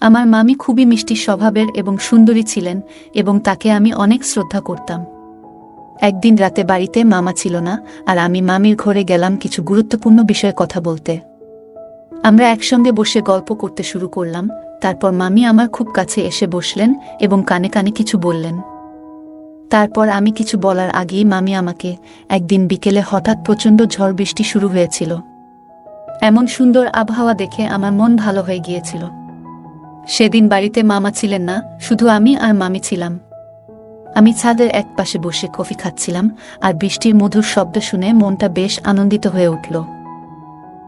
আমার মামি খুবই মিষ্টি স্বভাবের এবং সুন্দরী ছিলেন এবং তাকে আমি অনেক শ্রদ্ধা করতাম। একদিন রাতে বাড়িতে মামা ছিল না, আর আমি মামির ঘরে গেলাম কিছু গুরুত্বপূর্ণ বিষয়ে কথা বলতে। আমরা একসঙ্গে বসে গল্প করতে শুরু করলাম। তারপর মামি আমার খুব কাছে এসে বসলেন এবং কানে কানে কিছু বললেন। তারপর আমি কিছু বলার আগেই মামি আমাকে, একদিন বিকেলে হঠাৎ প্রচণ্ড ঝড় বৃষ্টি শুরু হয়েছিল। এমন সুন্দর আবহাওয়া দেখে আমার মন ভালো হয়ে গিয়েছিল। সেদিন বাড়িতে মামা ছিলেন না, শুধু আমি আর মামি ছিলাম। আমি ছাদের এক পাশে বসে কফি খাচ্ছিলাম, আর বৃষ্টির মধুর শব্দ শুনে মনটা বেশ আনন্দিত হয়ে উঠল।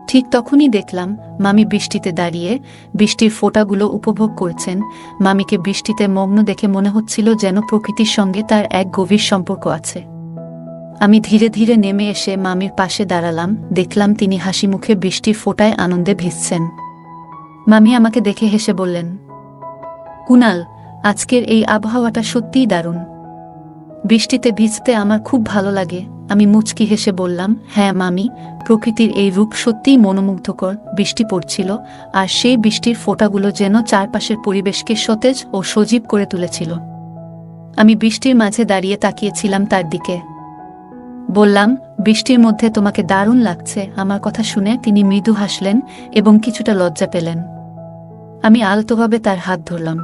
ঠিক তখনই দেখলাম মামি বৃষ্টিতে দাঁড়িয়ে বৃষ্টির ফোঁটাগুলো উপভোগ করছেন। মামিকে বৃষ্টিতে মগ্ন দেখে মনে হচ্ছিল যেন প্রকৃতির সঙ্গে তার এক গভীর সম্পর্ক আছে। আমি ধীরে ধীরে নেমে এসে মামির পাশে দাঁড়ালাম। দেখলাম তিনি হাসি মুখে বৃষ্টির ফোঁটায় আনন্দে ভিজছেন। মামি আমাকে দেখে হেসে বললেন, কুনাল, আজকের এই আবহাওয়াটা সত্যিই দারুণ। বৃষ্টিতে ভিজতে আমার খুব ভালো লাগে। আমি মুচকি হেসে বললাম, হ্যাঁ মামি, প্রকৃতির এই রূপ সত্যিই মনোমুগ্ধকর। বৃষ্টি পড়ছিল, আর সেই বৃষ্টির ফোঁটাগুলো যেন চারপাশের পরিবেশকে সতেজ ও সজীব করে তুলেছিল। আমি বৃষ্টির মাঝে দাঁড়িয়ে তাকিয়েছিলাম তার দিকে। বললাম, বৃষ্টির মধ্যে তোমাকে দারুণ লাগছে। আমার কথা শুনে তিনি মৃদু হাসলেন এবং কিছুটা লজ্জা পেলেন। আমি আলতোভাবে তার হাত ধরলাম।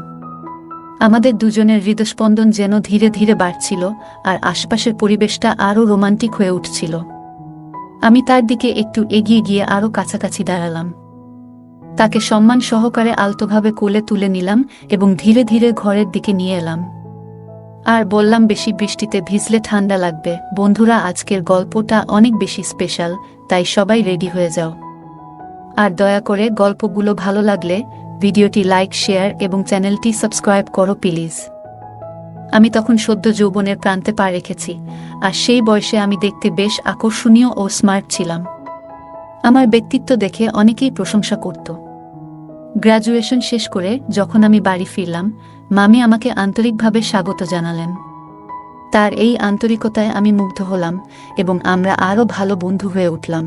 আমাদের দুজনের হৃদস্পন্দন যেন ধীরে ধীরে বাড়ছিল, আর আশপাশের পরিবেশটা আরও রোমান্টিক হয়ে উঠছিল। আমি তার দিকে একটু এগিয়ে গিয়ে আরও কাছাকাছি দাঁড়ালাম। তাকে সম্মান সহকারে আলতোভাবে কোলে তুলে নিলাম এবং ধীরে ধীরে ঘরের দিকে নিয়ে এলাম। আর বললাম, বেশি বৃষ্টিতে ভিজলে ঠান্ডা লাগবে। বন্ধুরা, আজকের গল্পটা অনেক বেশি স্পেশাল, তাই সবাই রেডি হয়ে যাও। আর দয়া করে গল্পগুলো ভালো লাগলে ভিডিওটি লাইক, শেয়ার এবং চ্যানেলটি সাবস্ক্রাইব করো প্লিজ। আমি তখন সদ্য যৌবনের প্রান্তে পা রেখেছি, আর সেই বয়সে আমি দেখতে বেশ আকর্ষণীয় ও স্মার্ট ছিলাম। আমার ব্যক্তিত্ব দেখে অনেকেই প্রশংসা করত। গ্র্যাজুয়েশন শেষ করে যখন আমি বাড়ি ফিরলাম, মামি আমাকে আন্তরিকভাবে স্বাগত জানালেন। তার এই আন্তরিকতায় আমি মুগ্ধ হলাম এবং আমরা আরও ভালো বন্ধু হয়ে উঠলাম।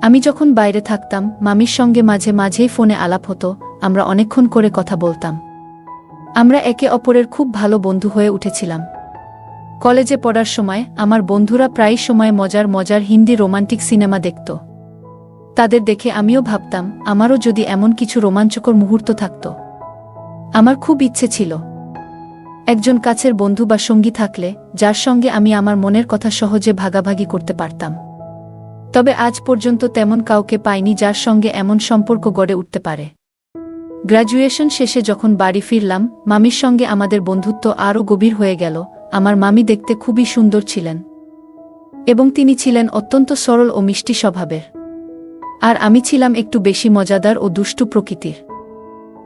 আমি যখন বাইরে থাকতাম, মামির সঙ্গে মাঝে মাঝেই ফোনে আলাপ হতো। আমরা অনেকক্ষণ করে কথা বলতাম। আমরা একে অপরের খুব ভালো বন্ধু হয়ে উঠেছিলাম। কলেজে পড়ার সময় আমার বন্ধুরা প্রায় সময় মজার মজার হিন্দি রোমান্টিক সিনেমা দেখত। তাদের দেখে আমিও ভাবতাম আমারও যদি এমন কিছু রোমাঞ্চকর মুহূর্ত থাকত। আমার খুব ইচ্ছে ছিল একজন কাছের বন্ধু বা সঙ্গী থাকলে, যার সঙ্গে আমি আমার মনের কথা সহজে ভাগাভাগি করতে পারতাম। তবে আজ পর্যন্ত তেমন কাউকে পাইনি যার সঙ্গে এমন সম্পর্ক গড়ে উঠতে পারে। গ্র্যাজুয়েশন শেষে যখন বাড়ি ফিরলাম, মামির সঙ্গে আমাদের বন্ধুত্ব আরও গভীর হয়ে গেল। আমার মামি দেখতে খুবই সুন্দর ছিলেন এবং তিনি ছিলেন অত্যন্ত সরল ও মিষ্টি স্বভাবের। আর আমি ছিলাম একটু বেশি মজাদার ও দুষ্টু প্রকৃতির।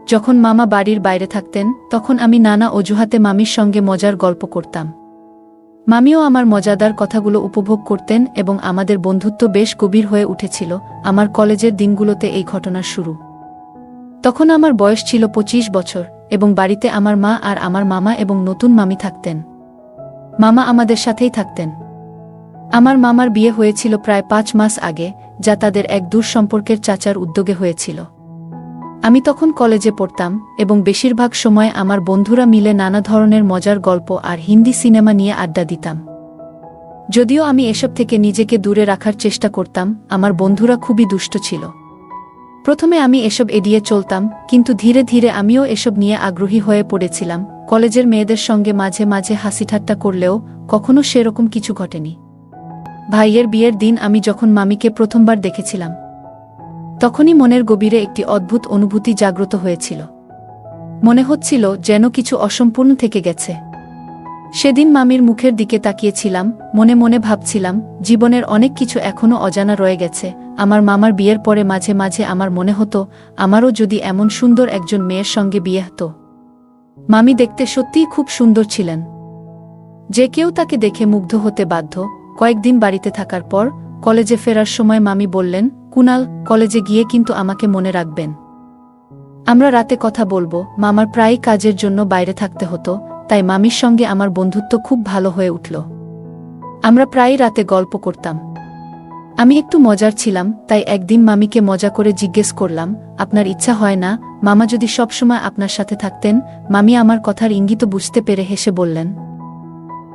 যখন মামা বাড়ির বাইরে থাকতেন, তখন আমি নানা অজুহাতে মামির সঙ্গে মজার গল্প করতাম। মামিও আমার মজাদার কথাগুলো উপভোগ করতেন এবং আমাদের বন্ধুত্ব বেশ গভীর হয়ে উঠেছিল। আমার কলেজের দিনগুলোতে এই ঘটনার শুরু। তখন আমার বয়স ছিল 25 বছর এবং বাড়িতে আমার মা আর আমার মামা এবং নতুন মামি থাকতেন। মামা আমাদের সাথেই থাকতেন। আমার মামার বিয়ে হয়েছিল প্রায় 5 মাস আগে, যা তাদের এক দূর সম্পর্কের চাচার উদ্যোগে হয়েছিল। আমি তখন কলেজে পড়তাম এবং বেশিরভাগ সময় আমার বন্ধুরা মিলে নানা ধরনের মজার গল্প আর হিন্দি সিনেমা নিয়ে আড্ডা দিতাম। যদিও আমি এসব থেকে নিজেকে দূরে রাখার চেষ্টা করতাম, আমার বন্ধুরা খুবই দুষ্ট ছিল। প্রথমে আমি এসব এড়িয়ে চলতাম, কিন্তু ধীরে ধীরে আমিও এসব নিয়ে আগ্রহী হয়ে পড়েছিলাম। কলেজের মেয়েদের সঙ্গে মাঝে মাঝে হাসিঠাট্টা করলেও কখনো সেরকম কিছু ঘটেনি। ভাইয়ের বিয়ের দিন আমি যখন মামিকে প্রথমবার দেখেছিলাম, তখনই মনের গভীরে একটি অদ্ভুত অনুভূতি জাগ্রত হয়েছিল। মনে হচ্ছিল যেন কিছু অসম্পূর্ণ থেকে গেছে। সেদিন মামির মুখের দিকে তাকিয়েছিলাম, মনে মনে ভাবছিলাম জীবনের অনেক কিছু এখনো অজানা রয়ে গেছে। আমার মামার বিয়ের পরে মাঝে মাঝে আমার মনে হতো আমারও যদি এমন সুন্দর একজন মেয়ের সঙ্গে বিয়ে হতো। মামি দেখতে সত্যিই খুব সুন্দর ছিলেন। যে কেউ তাকে দেখে মুগ্ধ হতে বাধ্য। কয়েকদিন বাড়িতে থাকার পর কলেজে ফেরার সময় মামি বললেন, কুনাল, কলেজে গিয়ে কিন্তু আমাকে মনে রাখবেন। আমরা রাতে কথা বলবো। মামার প্রায়ই কাজের জন্য বাইরে থাকতে হতো, তাই মামির সঙ্গে আমার বন্ধুত্ব খুব ভালো হয়ে উঠল। আমরা প্রায়ই রাতে গল্প করতাম। আমি একটু মজার ছিলাম, তাই একদিন মামিকে মজা করে জিজ্ঞেস করলাম, আপনার ইচ্ছা হয় না মামা যদি সবসময় আপনার সাথে থাকতেন। মামি আমার কথার ইঙ্গিত বুঝতে পেরে হেসে বললেন,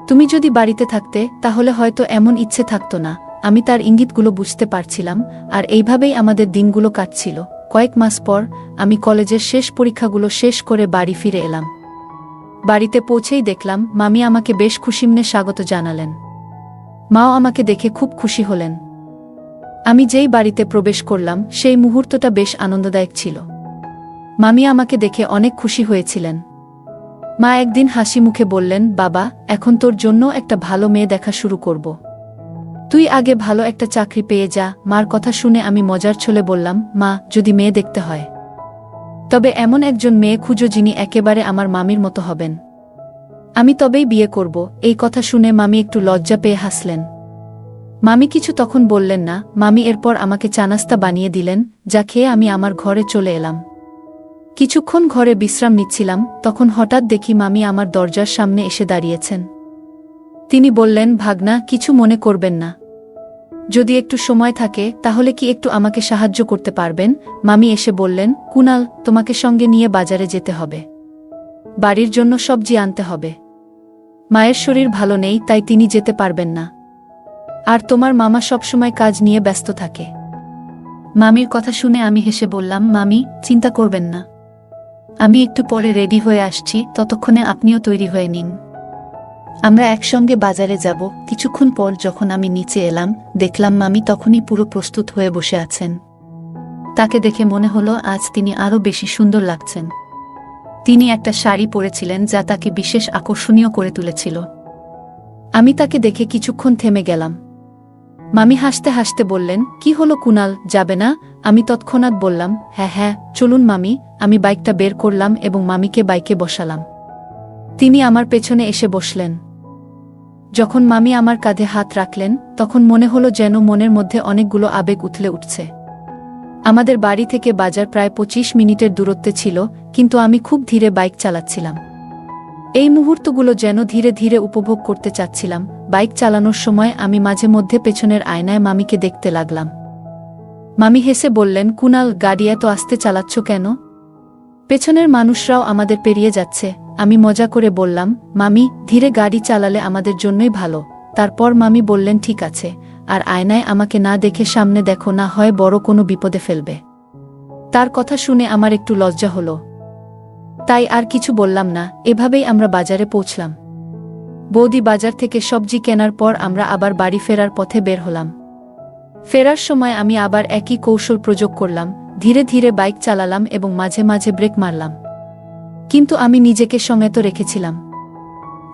তুমি যদি বাড়িতে থাকতে তাহলে হয়তো এমন ইচ্ছে থাকতো না। আমি তার ইঙ্গিতগুলো বুঝতে পারছিলাম, আর এইভাবেই আমাদের দিনগুলো কাটছিল। কয়েক মাস পর আমি কলেজের শেষ পরীক্ষাগুলো শেষ করে বাড়ি ফিরে এলাম। বাড়িতে পৌঁছেই দেখলাম মামি আমাকে বেশ খুশিমনে স্বাগত জানালেন। মাও আমাকে দেখে খুব খুশি হলেন। আমি যেই বাড়িতে প্রবেশ করলাম সেই মুহূর্তটা বেশ আনন্দদায়ক ছিল। মামি আমাকে দেখে অনেক খুশি হয়েছিলেন। মা একদিন হাসি মুখে বললেন, বাবা, এখন তোর জন্য একটা ভালো মেয়ে দেখা শুরু করব। তুই আগে ভালো একটা চাকরি পেয়ে যা। মার কথা শুনে আমি মজার ছলে বললাম, মা, যদি মেয়ে দেখতে হয় তবে এমন একজন মেয়ে খুঁজো যিনি একেবারে আমার মামির মতো হবেন। আমি তবেই বিয়ে করব। এই কথা শুনে মামি একটু লজ্জা পেয়ে হাসলেন। মামি কিছু তখন বললেন না। মামি এরপর আমাকে চা নাস্তা বানিয়ে দিলেন, যা খেয়ে আমি আমার ঘরে চলে এলাম। কিছুক্ষণ ঘরে বিশ্রাম নিচ্ছিলাম, তখন হঠাৎ দেখি মামি আমার দরজার সামনে এসে দাঁড়িয়েছেন। তিনি বললেন, ভাগনা, কিছু মনে করবেন না। যদি একটু সময় থাকে তাহলে কি একটু আমাকে সাহায্য করতে পারবেন? মামি এসে বললেন, কুনাল, তোমাকে সঙ্গে নিয়ে বাজারে যেতে হবে। বাড়ির জন্য সবজি আনতে হবে। মায়ের শরীর ভালো নেই, তাই তিনি যেতে পারবেন না। আর তোমার মামা সবসময় কাজ নিয়ে ব্যস্ত থাকে। মামির কথা শুনে আমি হেসে বললাম, মামি, চিন্তা করবেন না। আমি একটু পরে রেডি হয়ে আসছি, ততক্ষণে আপনিও তৈরি হয়ে নিন। আমরা একসঙ্গে বাজারে যাব। কিছুক্ষণ পর যখন আমি নিচে এলাম, দেখলাম মামি তখনই পুরো প্রস্তুত হয়ে বসে আছেন। তাকে দেখে মনে হলো আজ তিনি আরও বেশি সুন্দর লাগছেন। তিনি একটা শাড়ি পরেছিলেন যা তাকে বিশেষ আকর্ষণীয় করে তুলেছিল। আমি তাকে দেখে কিছুক্ষণ থেমে গেলাম। মামি হাসতে হাসতে বললেন, কি হলো কুনাল, যাবে না? আমি তৎক্ষণাৎ বললাম, হ্যাঁ হ্যাঁ, চলুন মামি। আমি বাইকটা বের করলাম এবং মামিকে বাইকে বসালাম। তিনি আমার পেছনে এসে বসলেন। যখন মামি আমার কাঁধে হাত রাখলেন তখন মনে হলো যেন মনের মধ্যে অনেকগুলো আবেগ উথলে উঠছে। আমাদের বাড়ি থেকে বাজার প্রায় 25 মিনিটের দূরত্বে ছিল, কিন্তু আমি খুব ধীরে বাইক চালাচ্ছিলাম। এই মুহূর্তগুলো যেন ধীরে ধীরে উপভোগ করতে চাচ্ছিলাম। বাইক চালানোর সময় আমি মাঝে মধ্যে পেছনের আয়নায় মামিকে দেখতে লাগলাম। মামি হেসে বললেন, কুনাল, গাড়ি এত আস্তে চালাচ্ছ কেন? পেছনের মানুষরাও আমাদের পেরিয়ে যাচ্ছে। আমি মজা করে বললাম, মামি, ধীরে গাড়ি চালালে আমাদের জন্যই ভালো। তারপর মামি বললেন, ঠিক আছে, আর আয়নায় আমাকে না দেখে সামনে দেখো, না হয় বড় কোনো বিপদে ফেলবে। তার কথা শুনে আমার একটু লজ্জা হলো, তাই আর কিছু বললাম না। এভাবেই আমরা বাজারে পৌঁছলাম। বৌদি বাজার থেকে সবজি কেনার পর আমরা আবার বাড়ি ফেরার পথে বের হলাম। ফেরার সময় আমি আবার একই কৌশল প্রয়োগ করলাম। ধীরে ধীরে বাইক চালালাম এবং মাঝে মাঝে ব্রেক মারলাম, কিন্তু আমি নিজেকে সংযত রেখেছিলাম।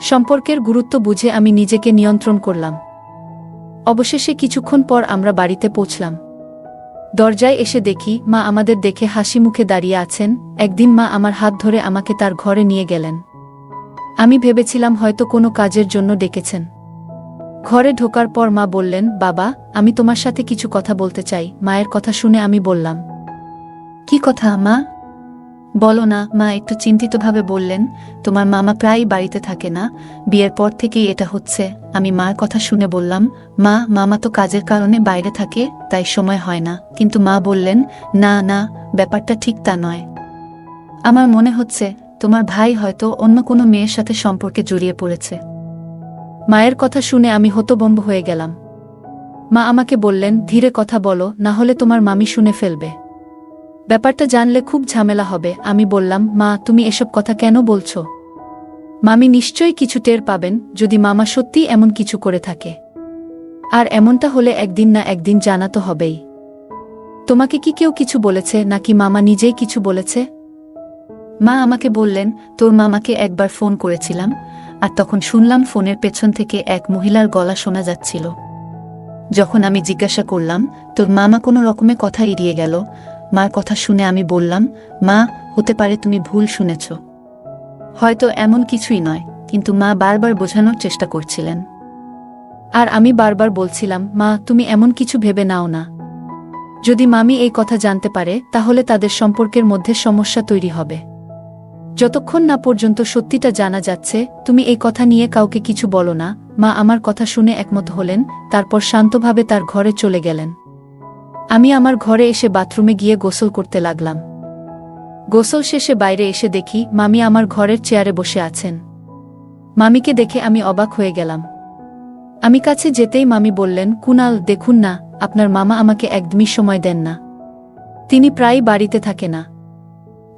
সম্পর্কের গুরুত্ব বুঝে আমি নিজেকে নিয়ন্ত্রণ করলাম। অবশেষে কিছুক্ষণ পর আমরা বাড়িতে পৌঁছলাম। দরজায় এসে দেখি মা আমাদের দেখে হাসি মুখে দাঁড়িয়ে আছেন। একদিন মা আমার হাত ধরে আমাকে তার ঘরে নিয়ে গেলেন। আমি ভেবেছিলাম হয়তো কোনো কাজের জন্য ডেকেছেন। ঘরে ঢোকার পর মা বললেন, বাবা, আমি তোমার সাথে কিছু কথা বলতে চাই। মায়ের কথা শুনে আমি বললাম, কি কথা মা? বলো না। মা একটু চিন্তিতভাবে বললেন, তোমার মামা প্রায়ই বাড়িতে থাকে না, বিয়ের পর থেকেই এটা হচ্ছে। আমি মার কথা শুনে বললাম, মা, মামা তো কাজের কারণে বাইরে থাকে, তাই সময় হয় না। কিন্তু মা বললেন, না না, ব্যাপারটা ঠিক তা নয়। আমার মনে হচ্ছে তোমার ভাই হয়তো অন্য কোনো মেয়ের সাথে সম্পর্কে জড়িয়ে পড়েছে। মায়ের কথা শুনে আমি হতভম্ব হয়ে গেলাম। মা আমাকে বললেন, ধীরে কথা বলো, না হলে তোমার মামি শুনে ফেলবে। ব্যাপারটা জানলে খুব ঝামেলা হবে। আমি বললাম, মা, তুমি এসব কথা কেন বলছো? মামি নিশ্চয়ই কিছু টের পাবেন যদি মামা সত্যি এমন কিছু করে থাকে। আর এমনটা হলে একদিন না একদিন জানা তো হবেই। তোমাকে কি কেউ কিছু বলেছে, নাকি মামা নিজেই কিছু বলেছে? মা আমাকে বললেন, তোর মামাকে একবার ফোন করেছিলাম, আর তখন শুনলাম ফোনের পেছন থেকে এক মহিলার গলা শোনা যাচ্ছিল। যখন আমি জিজ্ঞাসা করলাম, তোর মামা কোনো রকমে কথা এড়িয়ে গেল। মার কথা শুনে আমি বললাম, মা, হতে পারে তুমি ভুল শুনেছ, হয়তো এমন কিছুই নয়। কিন্তু মা বারবার বোঝানোর চেষ্টা করছিলেন, আর আমি বারবার বলছিলাম, মা, তুমি এমন কিছু ভেবে নাও না। যদি মামি এই কথা জানতে পারে তাহলে তাদের সম্পর্কের মধ্যে সমস্যা তৈরি হবে। যতক্ষণ না পর্যন্ত সত্যিটা জানা যাচ্ছে, তুমি এই কথা নিয়ে কাউকে কিছু বলো না। মা আমার কথা শুনে একমত হলেন, তারপর শান্তভাবে তার ঘরে চলে গেলেন। আমি আমার ঘরে এসে বাথরুমে গিয়ে গোসল করতে লাগলাম। গোসল শেষে বাইরে এসে দেখি মামি আমার ঘরের চেয়ারে বসে আছেন। মামিকে দেখে আমি অবাক হয়ে গেলাম। আমি কাছে যেতেই মামি বললেন, কুনাল, দেখুন না, আপনার মামা আমাকে একদমই সময় দেন না। তিনি প্রায় বাড়িতে থাকে না।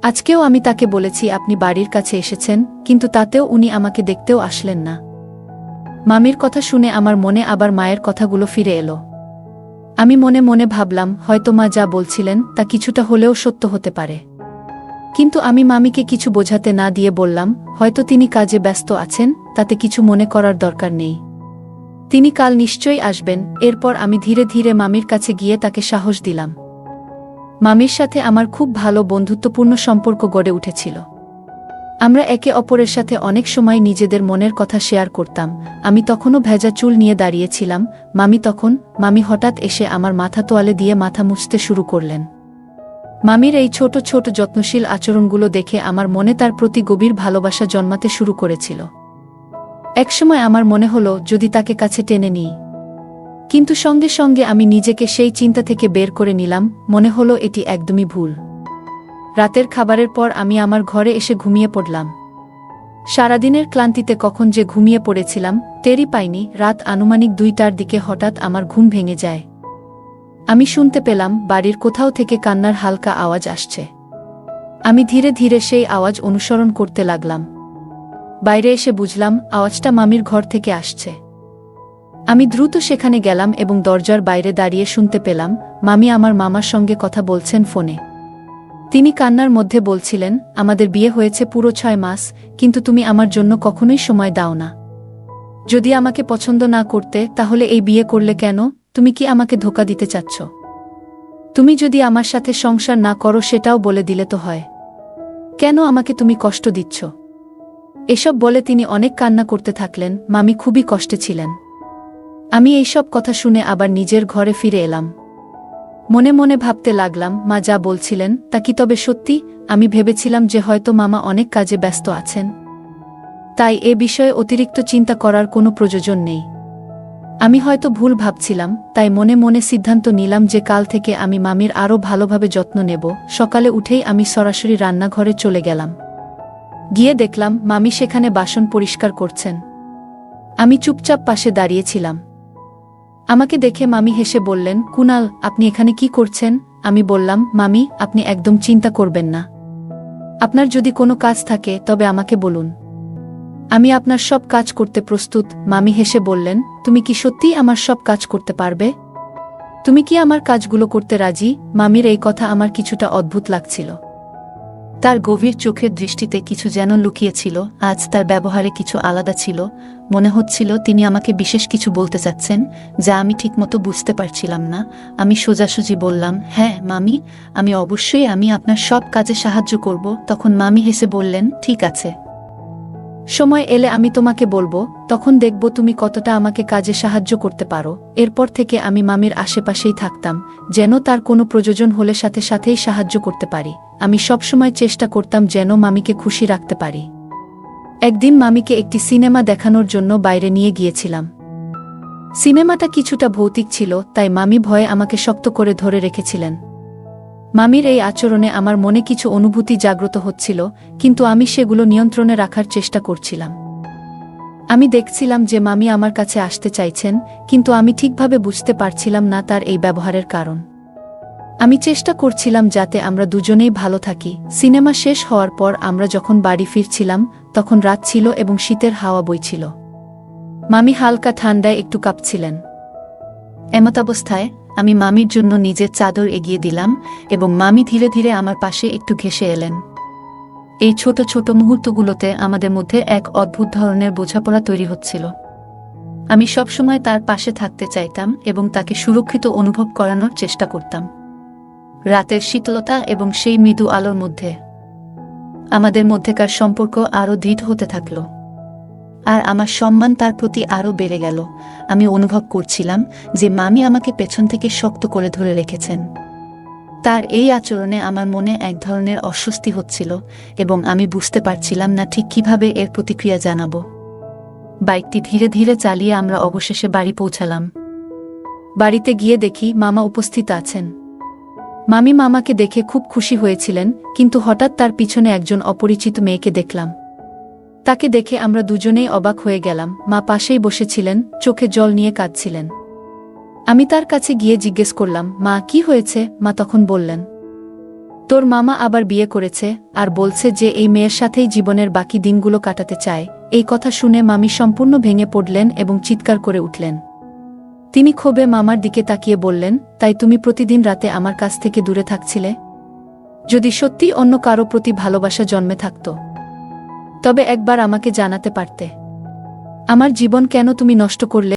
আজকেও আমি তাকে বলেছি আপনি বাড়ির কাছে এসেছেন, কিন্তু তাতেও উনি আমাকে দেখতেও আসলেন না। মামির কথা শুনে আমার মনে আবার মায়ের কথাগুলো ফিরে এলো। আমি মনে মনে ভাবলাম, হয়তো মা যা বলছিলেন তা কিছুটা হলেও সত্য হতে পারে। কিন্তু আমি মামিকে কিছু বোঝাতে না দিয়ে বললাম, হয়তো তিনি কাজে ব্যস্ত আছেন, তাতে কিছু মনে করার দরকার নেই। তিনি কাল নিশ্চয়ই আসবেন। এরপর আমি ধীরে ধীরে মামির কাছে গিয়ে তাকে সাহস দিলাম। মামির সাথে আমার খুব ভালো বন্ধুত্বপূর্ণ সম্পর্ক গড়ে উঠেছিল। আমরা একে অপরের সাথে অনেক সময় নিজেদের মনের কথা শেয়ার করতাম। আমি তখনও ভেজা চুল নিয়ে দাঁড়িয়েছিলাম। মামি হঠাৎ এসে আমার মাথা তোয়ালে দিয়ে মাথা মুছতে শুরু করলেন। মামির এই ছোট ছোট যত্নশীল আচরণগুলো দেখে আমার মনে তার প্রতি গভীর ভালোবাসা জন্মাতে শুরু করেছিল। একসময় আমার মনে হলো যদি তাকে কাছে টেনে নিই, কিন্তু সঙ্গে সঙ্গে আমি নিজেকে সেই চিন্তা থেকে বের করে নিলাম। মনে হলো এটি একদমই ভুল। রাতের খাবারের পর আমি আমার ঘরে এসে ঘুমিয়ে পড়লাম। সারাদিনের ক্লান্তিতে কখন যে ঘুমিয়ে পড়েছিলাম টেরই পাইনি। রাত আনুমানিক 2টার দিকে হঠাৎ আমার ঘুম ভেঙে যায়। আমি শুনতে পেলাম বাড়ির কোথাও থেকে কান্নার হালকা আওয়াজ আসছে। আমি ধীরে ধীরে সেই আওয়াজ অনুসরণ করতে লাগলাম। বাইরে এসে বুঝলাম আওয়াজটা মামির ঘর থেকে আসছে। আমি দ্রুত সেখানে গেলাম এবং দরজার বাইরে দাঁড়িয়ে শুনতে পেলাম মামি আমার মামার সঙ্গে কথা বলছেন ফোনে। তিনি কান্নার মধ্যে বলছিলেন, আমাদের বিয়ে হয়েছে পুরো 6 মাস, কিন্তু তুমি আমার জন্য কখনোই সময় দাও না। যদি আমাকে পছন্দ না করতে তাহলে এই বিয়ে করলে কেন? তুমি কি আমাকে ধোঁকা দিতে চাচ্ছ? তুমি যদি আমার সাথে সংসার না করো সেটাও বলে দিলে তো হয়। কেন আমাকে তুমি কষ্ট দিচ্ছ? এসব বলে তিনি অনেক কান্না করতে থাকলেন। মামি খুবই কষ্টে ছিলেন। আমি এইসব কথা শুনে আবার নিজের ঘরে ফিরে এলাম। মনে মনে ভাবতে লাগলাম, মা যা বলছিলেন তা কি তবে সত্যি? আমি ভেবেছিলাম যে হয়তো মামা অনেক কাজে ব্যস্ত আছেন, তাই এ বিষয়ে অতিরিক্ত চিন্তা করার কোনো প্রয়োজন নেই। আমি হয়তো ভুল ভাবছিলাম, তাই মনে মনে সিদ্ধান্ত নিলাম যে কাল থেকে আমি মামির আরও ভালোভাবে যত্ন নেব। সকালে উঠেই আমি সরাসরি রান্নাঘরে চলে গেলাম। গিয়ে দেখলাম মামি সেখানে বাসন পরিষ্কার করছেন। আমি চুপচাপ পাশে দাঁড়িয়েছিলাম। আমাকে দেখে মামি হেসে বললেন, কুনাল, আপনি এখানে কি করছেন? আমি বললাম, মামি, আপনি একদম চিন্তা করবেন না। আপনার যদি কোনো কাজ থাকে তবে আমাকে বলুন, আমি আপনার সব কাজ করতে প্রস্তুত। মামি হেসে বললেন, তুমি কি সত্যিই আমার সব কাজ করতে পারবে? তুমি কি আমার কাজগুলো করতে রাজি? মামির এই কথা আমার কিছুটা অদ্ভুত লাগছিল। তার গভীর চোখের দৃষ্টিতে কিছু যেন লুকিয়েছিল। আজ তার ব্যবহারে কিছু আলাদা ছিল। মনে হচ্ছিল তিনি আমাকে বিশেষ কিছু বলতে চাচ্ছেন, যা আমি ঠিকমতো বুঝতে পারছিলাম না। আমি সোজাসুজি বললাম, হ্যাঁ মামি, আমি আপনার সব কাজে সাহায্য করব। তখন মামি হেসে বললেন, ঠিক আছে, সময় এলে আমি তোমাকে বলবো, তখন দেখব তুমি কতটা আমাকে কাজে সাহায্য করতে পারো। এরপর থেকে আমি মামির আশেপাশেই থাকতাম, যেন তার কোনো প্রয়োজন হলে সাথে সাথেই সাহায্য করতে পারি। আমি সবসময় চেষ্টা করতাম যেন মামিকে খুশি রাখতে পারি। একদিন মামিকে একটি সিনেমা দেখানোর জন্য বাইরে নিয়ে গিয়েছিলাম। সিনেমাটা কিছুটা ভৌতিক ছিল, তাই মামি ভয়ে আমাকে শক্ত করে ধরে রেখেছিলেন। মামির এই আচরণে আমার মনে কিছু অনুভূতি জাগ্রত হচ্ছিল, কিন্তু আমি সেগুলো নিয়ন্ত্রণে রাখার চেষ্টা করছিলাম। আমি দেখছিলাম যে মামি আমার কাছে আসতে চাইছেন, কিন্তু আমি ঠিকভাবে বুঝতে পারছিলাম না তার এই ব্যবহারের কারণ। আমি চেষ্টা করছিলাম যাতে আমরা দুজনেই ভালো থাকি। সিনেমা শেষ হওয়ার পর আমরা যখন বাড়ি ফিরছিলাম তখন রাত ছিল এবং শীতের হাওয়া বইছিল। মামি হালকা ঠান্ডায় একটু কাঁপছিলেন। এমতাবস্থায় আমি মামির জন্য নিজের চাদর এগিয়ে দিলাম এবং মামি ধীরে ধীরে আমার পাশে একটু ঘেঁষে এলেন। এই ছোট ছোট মুহূর্তগুলোতে আমাদের মধ্যে এক অদ্ভুত ধরনের বোঝাপড়া তৈরি হচ্ছিল। আমি সবসময় তার পাশে থাকতে চাইতাম এবং তাকে সুরক্ষিত অনুভব করানোর চেষ্টা করতাম। রাতের শীতলতা এবং সেই মৃদু আলোর মধ্যে আমাদের মধ্যেকার সম্পর্ক আরও দৃঢ় হতে থাকল, আর আমার সম্মান তার প্রতি আরও বেড়ে গেল। আমি অনুভব করছিলাম যে মামি আমাকে পেছন থেকে শক্ত করে ধরে রেখেছেন। তার এই আচরণে আমার মনে এক ধরনের অস্বস্তি হচ্ছিল এবং আমি বুঝতে পারছিলাম না ঠিক কিভাবে এর প্রতিক্রিয়া জানাব। বাইকটি ধীরে ধীরে চালিয়ে আমরা অবশেষে বাড়ি পৌঁছালাম। বাড়িতে গিয়ে দেখি মামা উপস্থিত আছেন। মামি মামাকে দেখে খুব খুশি হয়েছিলেন, কিন্তু হঠাৎ তার পিছনে একজন অপরিচিত মেয়েকে দেখলাম। তাকে দেখে আমরা দুজনেই অবাক হয়ে গেলাম। মা পাশেই বসেছিলেন, চোখে জল নিয়ে কাঁদছিলেন। আমি তার কাছে গিয়ে জিজ্ঞেস করলাম, মা কি হয়েছে? মা তখন বললেন, তোর মামা আবার বিয়ে করেছে, আর বলছে যে এই মেয়ের সাথেই জীবনের বাকি দিনগুলো কাটাতে চায়। এই কথা শুনে মামি সম্পূর্ণ ভেঙে পড়লেন এবং চিৎকার করে উঠলেন। তিনি ক্ষোভে মামার দিকে তাকিয়ে বললেন, তাই তুমি প্রতিদিন রাতে আমার কাছ থেকে দূরে থাকছিলে? যদি সত্যি অন্য কারো প্রতি ভালোবাসা জন্মে থাকত, তবে একবার আমাকে জানাতে পারতে। আমার জীবন কেন তুমি নষ্ট করলে?